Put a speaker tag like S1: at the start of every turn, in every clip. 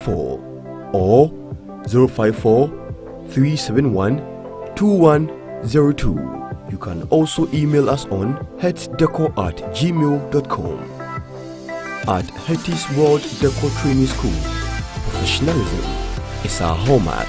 S1: 054 or 054 371 2102. You can also email us on hetdeco@gmail.com. At Hetty's World Decor Training School, professionalism is our hallmark.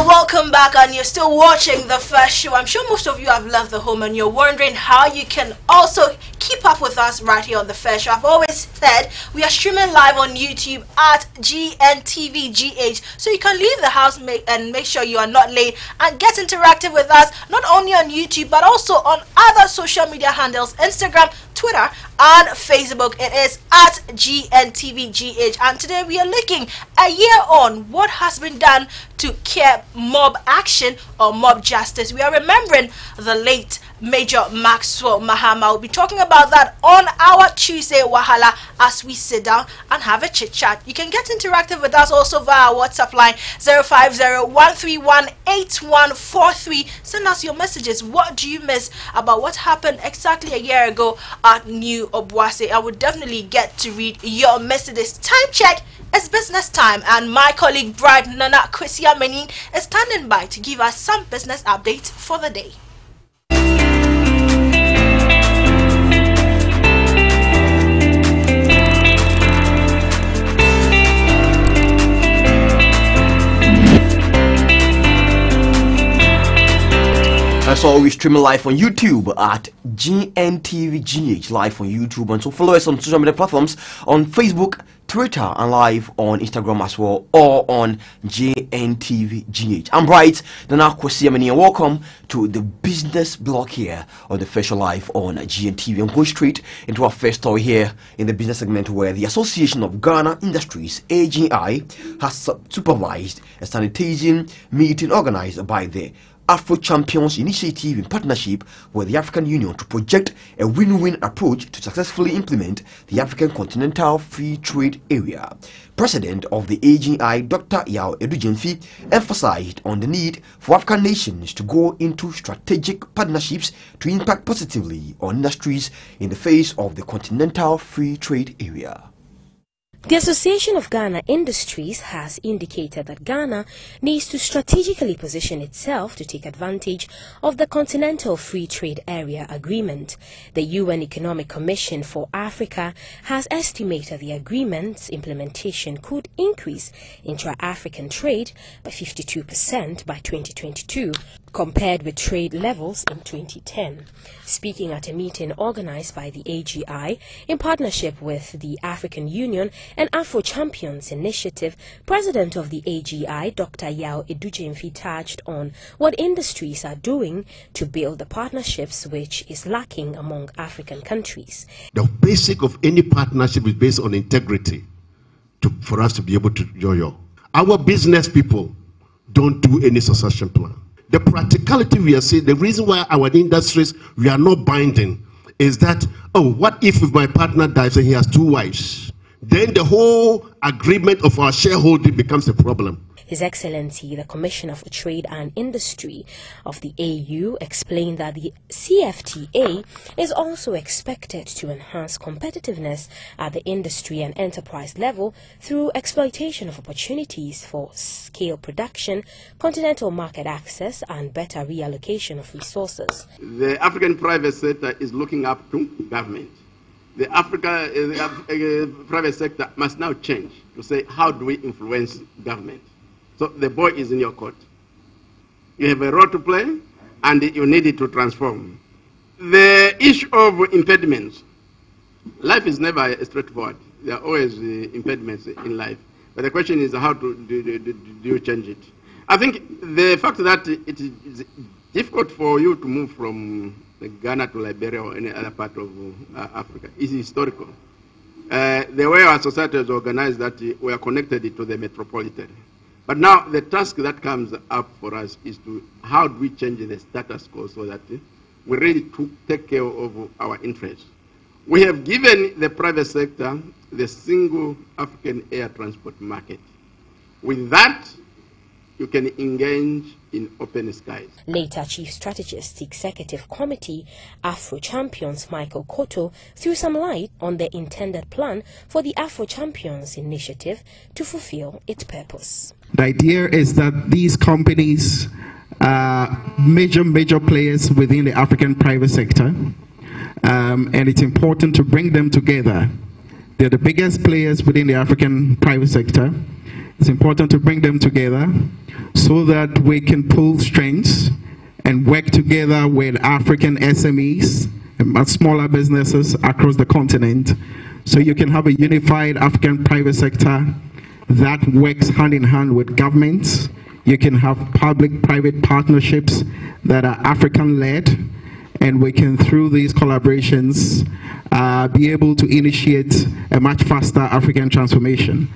S2: Welcome back, and you're still watching the first show. I'm sure most of you have left the home and you're wondering how you can also keep up with us right here on the first show. I've always said we are streaming live on YouTube at GNTVGH, so you can leave the house and make sure you are not late and get interactive with us, not only on YouTube but also on other social media handles, Instagram, Twitter and Facebook. It is at GNTVGH, and today we are looking a year on what has been done to curb mob action or mob justice. We are remembering the late Major Maxwell Mahama. We'll be talking about that on our Tuesday Wahala as we sit down and have a chit chat. You can get interactive with us also via our WhatsApp line 050-131-8143. Send us your messages. What do you miss about what happened exactly a year ago at New Obuasi? I would definitely get to read your messages. Time check. It's business time, and my colleague Bride Nana Kwesi Amaning is standing by to give us some business updates for the day.
S1: As always, streaming live on YouTube at GNTVGH, live on YouTube, and so follow us on social media platforms on Facebook, Twitter, and live on Instagram as well, or on GNTVGH. I'm Bright Nana Kwesi Amaning, and welcome to the business block here on the First Show Live on GNTV. I'm going straight into our first story here in the business segment, where the Association of Ghana Industries (AGI) has supervised a sanitizing meeting organized by the Afro Champions Initiative in partnership with the African Union to project a win-win approach to successfully implement the African Continental Free Trade Area. President of the AGI, Dr. Yao Edujemfi, emphasized on the need for African nations to go into strategic partnerships to impact positively on industries in the face of the Continental Free Trade Area.
S3: The Association of Ghana Industries has indicated that Ghana needs to strategically position itself to take advantage of the Continental Free Trade Area Agreement. The UN Economic Commission for Africa has estimated the agreement's implementation could increase intra-African trade by 52% by 2022, compared with trade levels in 2010. Speaking at a meeting organized by the AGI in partnership with the African Union and Afro Champions Initiative, President of the AGI, Dr. Yao Edujemfi, touched on what industries are doing to build the partnerships which is lacking among African countries.
S4: The basic of any partnership is based on integrity for us to be able to yo-yo. Our business people don't do any succession plan. The practicality we are seeing, the reason why our industries, we are not binding, is that, oh, what if my partner dies and he has two wives? Then the whole agreement of our shareholding becomes a problem.
S3: His Excellency, the Commissioner for Trade and Industry of the AU, explained that the CFTA is also expected to enhance competitiveness at the industry and enterprise level through exploitation of opportunities for scale production, continental market access, and better reallocation of resources.
S5: The African private sector is looking up to government. The private sector must now change to say, how do we influence government? So the boy is in your court. You have a role to play, and you need it to transform. The issue of impediments. Life is never straightforward. There are always impediments in life. But the question is, how do you change it? I think the fact that it is difficult for you to move from Ghana to Liberia or any other part of Africa is historical. The way our society is organized, that we are connected to the metropolitan. But now the task that comes up for us is to, how do we change the status quo so that we really take care of our interests. We have given the private sector the single African air transport market. With that, you can engage in open skies.
S3: Later, Chief Strategist Executive Committee Afro Champions Michael Cotto threw some light on the intended plan for the Afro Champions initiative to fulfill its purpose.
S6: The idea is that these companies are major players within the African private sector, and it's important to bring them together. They're the biggest players within the African private sector. It's important to bring them together so that we can pull strengths and work together with African SMEs and smaller businesses across the continent, so you can have a unified African private sector that works hand in hand with governments. You can have public-private partnerships that are African-led, and we can, through these collaborations, be able to initiate a much faster African transformation.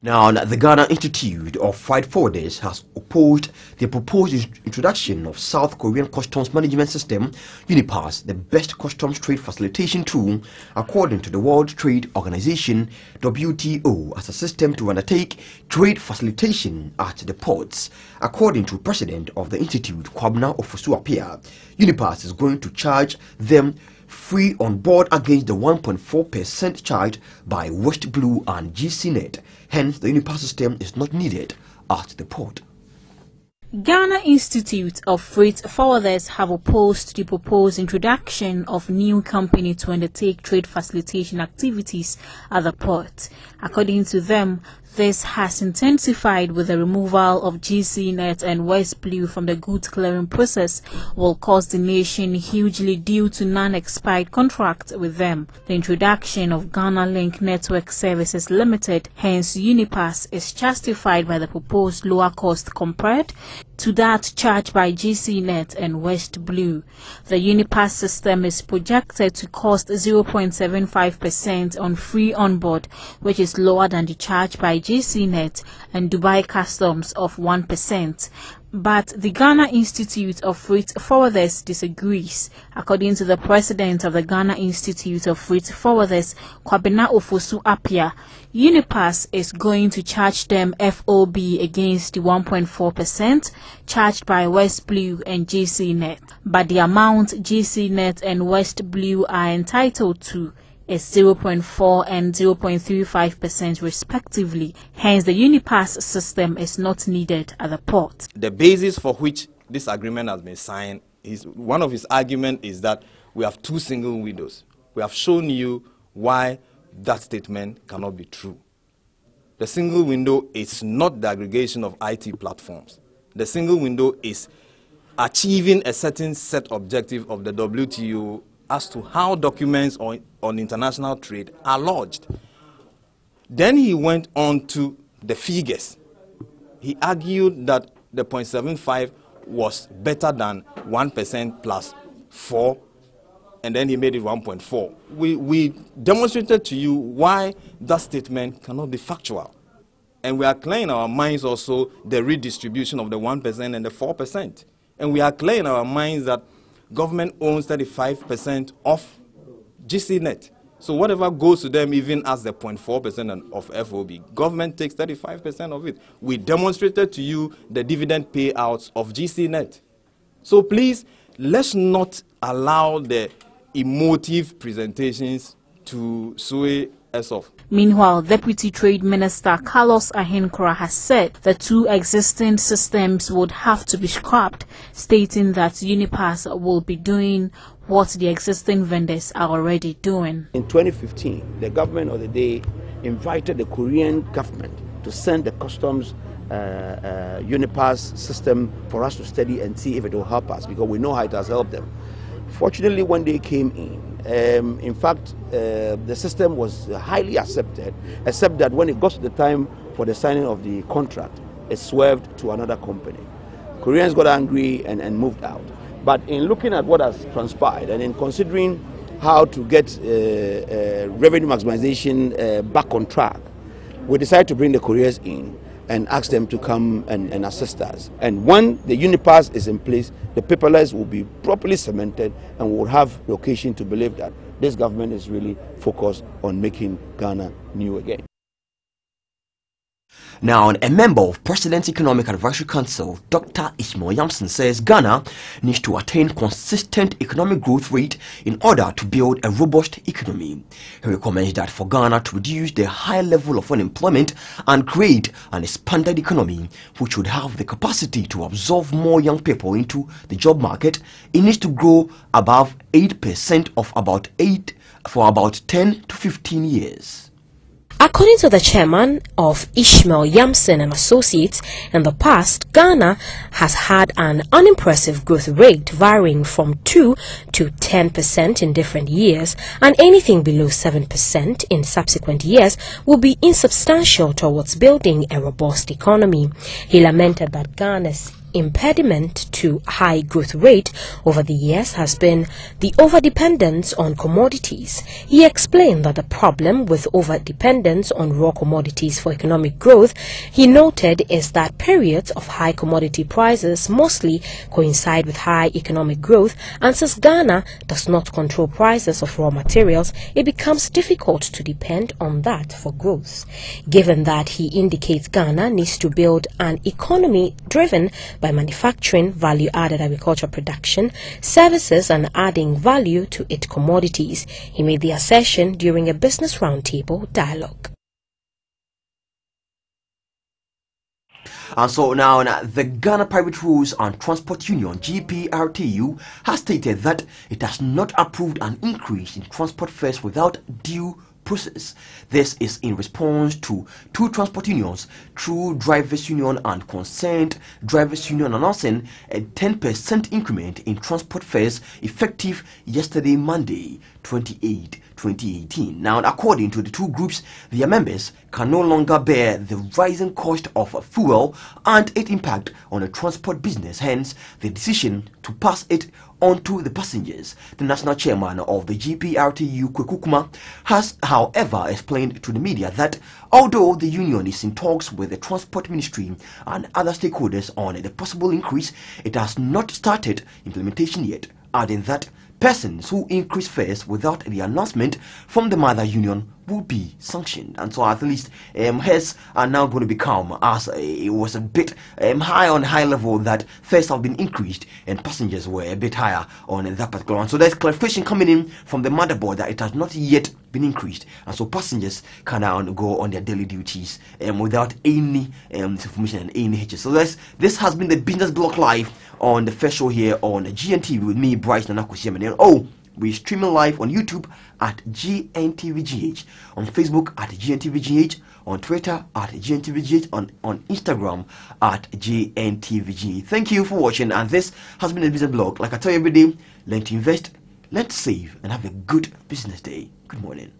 S1: Now, the Ghana Institute of Freight Forwarders has opposed the proposed introduction of South Korean Customs Management System, UNIPAS, the best customs trade facilitation tool, according to the World Trade Organization, WTO, as a system to undertake trade facilitation at the ports. According to President of the Institute, Kwabena Ofosu-Appiah, UNIPAS is going to charge them free on board against the 1.4% charged by West Blue and GCNet. Hence, the UNIPAS system is not needed at the port.
S7: Ghana Institute of Freight Forwarders have opposed the proposed introduction of new company to undertake trade facilitation activities at the port. According to them, this has intensified with the removal of GCNet and West Blue from the goods clearing process, will cost the nation hugely due to non-expired contracts with them. The introduction of Ghana Link Network Services Limited, hence UNIPAS, is justified by the proposed lower cost compared to that charged by GCNet and West Blue. The UNIPAS system is projected to cost 0.75% on free onboard, which is lower than the charge by GCNet and Dubai Customs of 1%. But the Ghana Institute of Freight Forwarders disagrees. According to the president of the Ghana Institute of Freight Forwarders, Kwabena Ofosu-Appiah, UNIPAS is going to charge them FOB against the 1.4% charged by West Blue and GCNet. But the amount GCNet and West Blue are entitled to is 0.4 and 0.35% respectively. Hence, the UNIPAS system is not needed at the port.
S8: The basis for which this agreement has been signed is, one of his arguments is that we have two single windows. We have shown you why that statement cannot be true. The single window is not the aggregation of IT platforms. The single window is achieving a certain set objective of the WTO as to how documents on international trade are lodged. Then he went on to the figures. He argued that the 0.75 was better than 1% plus 4, and then he made it 1.4. We demonstrated to you why that statement cannot be factual. And we are clear in our minds also the redistribution of the 1% and the 4%. And we are clear in our minds that government owns 35% of GCNet. So whatever goes to them, even as the 0.4% of FOB, government takes 35% of it. We demonstrated to you the dividend payouts of GCNet. So please, let's not allow the emotive presentations to sway us off.
S7: Meanwhile, Deputy Trade Minister Carlos Ahenkora has said the two existing systems would have to be scrapped, stating that UNIPAS will be doing what the existing vendors are already doing.
S9: In 2015, the government of the day invited the Korean government to send the customs UNIPAS system for us to study and see if it will help us, because we know how it has helped them. Fortunately, when they came in fact, the system was highly accepted, except that when it got to the time for the signing of the contract, it swerved to another company. Koreans got angry and moved out. But in looking at what has transpired and in considering how to get revenue maximization back on track, we decided to bring the Koreans in and ask them to come and assist us. And when the UNIPAS is in place, the paperless will be properly cemented, and we will have the occasion to believe that this government is really focused on making Ghana new again.
S1: Now, a member of President's Economic Advisory Council, Dr. Ishmael Yamson, says Ghana needs to attain consistent economic growth rate in order to build a robust economy. He recommends that for Ghana to reduce the high level of unemployment and create an expanded economy which would have the capacity to absorb more young people into the job market, it needs to grow above 8% for about 10 to 15 years.
S3: According to the chairman of Ishmael Yamson and Associates, in the past, Ghana has had an unimpressive growth rate varying from 2 to 10% in different years, and anything below 7% in subsequent years will be insubstantial towards building a robust economy. He lamented that Ghana's impediment to high growth rate over the years has been the overdependence on commodities. He explained that the problem with overdependence on raw commodities for economic growth, he noted, is that periods of high commodity prices mostly coincide with high economic growth, and since Ghana does not control prices of raw materials, it becomes difficult to depend on that for growth. Given that, he indicates Ghana needs to build an economy driven by manufacturing, value-added agriculture production, services, and adding value to its commodities. He made the assertion during a business roundtable dialogue.
S1: And so now, the Ghana Private Roads and Transport Union, GPRTU, has stated that it has not approved an increase in transport fares without due process. This is in response to two transport unions, True Drivers Union and Concerned Drivers Union, announcing a 10% increment in transport fares effective yesterday, Monday, 28, 2018. Now, according to the two groups, their members can no longer bear the rising cost of fuel and its impact on the transport business, hence the decision to pass it on to the passengers. The national chairman of the GPRTU, Kwekukuma, has however explained to the media that although the union is in talks with the Transport Ministry and other stakeholders on the possible increase, it has not started implementation yet, adding that persons who increase fares without the announcement from the mother union will be sanctioned. And so at least fares are now going to become, as it was a bit high level, that fares have been increased and passengers were a bit higher on that particular one. So there's clarification coming in from the motherboard that it has not yet been increased, and so passengers can now go on their daily duties without any information and any hitches. So this has been the Business Block Live on the first show here on GNTV with me, Bryce Nanakusiamane. Oh, we're streaming live on YouTube at GNTVGH, on Facebook at GNTVGH, on Twitter at GNTVGH, on Instagram at GNTVGH. Thank you for watching, and this has been a Business Blog. Like I tell you every day, learn to invest, learn to save, and have a good business day. Good morning.